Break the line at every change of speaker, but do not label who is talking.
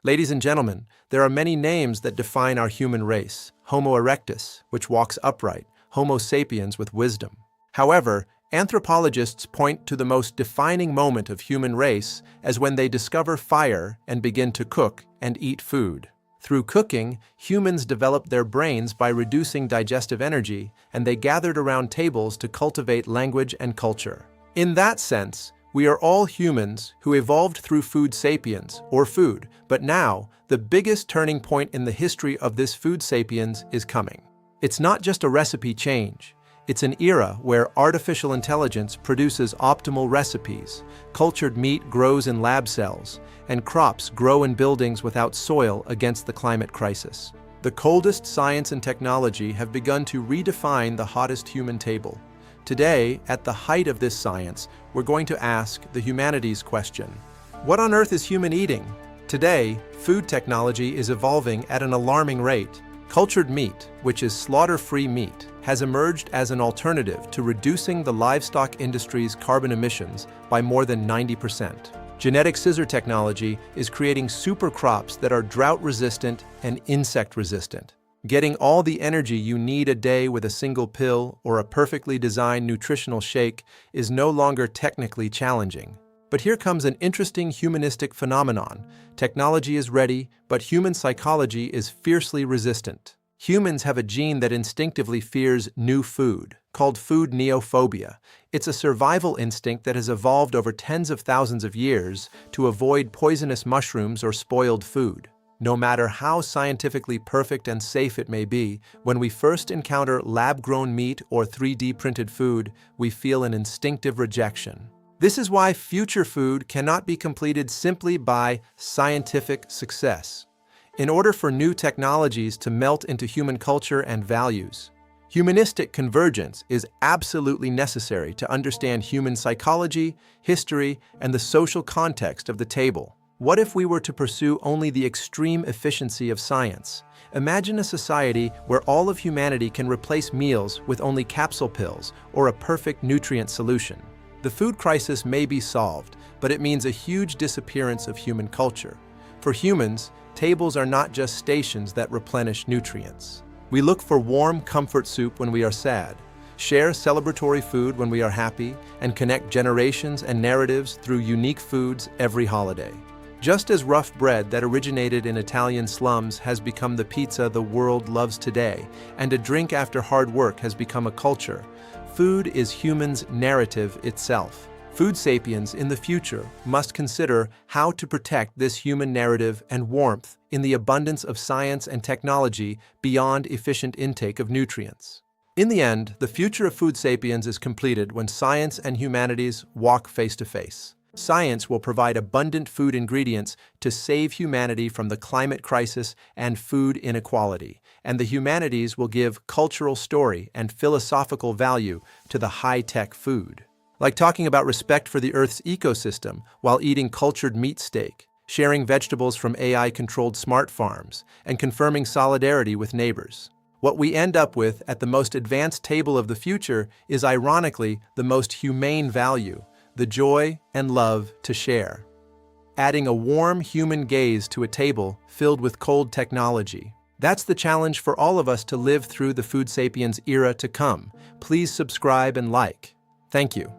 Ladies and gentlemen, there are many names that define our human race. Homo erectus, which walks upright, Homo sapiens with wisdom. However, anthropologists point to the most defining moment of human race as when they discover fire and begin to cook and eat food. Through cooking, humans developed their brains by reducing digestive energy, and they gathered around tables to cultivate language and culture. In that sense, we are all humans who evolved through food sapiens, or food, but now, the biggest turning point in the history of this food sapiens is coming. It's not just a recipe change. It's an era where artificial intelligence produces optimal recipes, cultured meat grows in lab cells, and crops grow in buildings without soil against the climate crisis. The coldest science and technology have begun to redefine the hottest human table. Today, at the height of this science, we're going to ask the humanities question. What on earth is human eating? Today, food technology is evolving at an alarming rate. Cultured meat, which is slaughter-free meat, has emerged as an alternative to reducing the livestock industry's carbon emissions by more than 90%. Genetic scissor technology is creating super crops that are drought-resistant and insect-resistant. Getting all the energy you need a day with a single pill or a perfectly designed nutritional shake is no longer technically challenging. But here comes an interesting humanistic phenomenon. Technology is ready, but human psychology is fiercely resistant. Humans have a gene that instinctively fears new food, called food neophobia. It's a survival instinct that has evolved over tens of thousands of years to avoid poisonous mushrooms or spoiled food. No matter how scientifically perfect and safe it may be, when we first encounter lab-grown meat or 3D printed food, we feel an instinctive rejection. This is why future food cannot be completed simply by scientific success. In order for new technologies to melt into human culture and values, humanistic convergence is absolutely necessary to understand human psychology, history, and the social context of the table. What if we were to pursue only the extreme efficiency of science? Imagine a society where all of humanity can replace meals with only capsule pills or a perfect nutrient solution. The food crisis may be solved, but it means a huge disappearance of human culture. For humans, tables are not just stations that replenish nutrients. We look for warm comfort soup when we are sad, share celebratory food when we are happy, and connect generations and narratives through unique foods every holiday. Just as rough bread that originated in Italian slums has become the pizza the world loves today, and a drink after hard work has become a culture, food is humans' narrative itself. Food sapiens in the future must consider how to protect this human narrative and warmth in the abundance of science and technology beyond efficient intake of nutrients. In the end, the future of food sapiens is completed when science and humanities walk face to face. Science will provide abundant food ingredients to save humanity from the climate crisis and food inequality, and the humanities will give cultural story and philosophical value to the high-tech food. Like talking about respect for the Earth's ecosystem while eating cultured meat steak, sharing vegetables from AI-controlled smart farms, and confirming solidarity with neighbors. What we end up with at the most advanced table of the future is ironically the most humane value, the joy and love to share. Adding a warm human gaze to a table filled with cold technology. That's the challenge for all of us to live through the food sapiens era to come. Please subscribe and like. Thank you.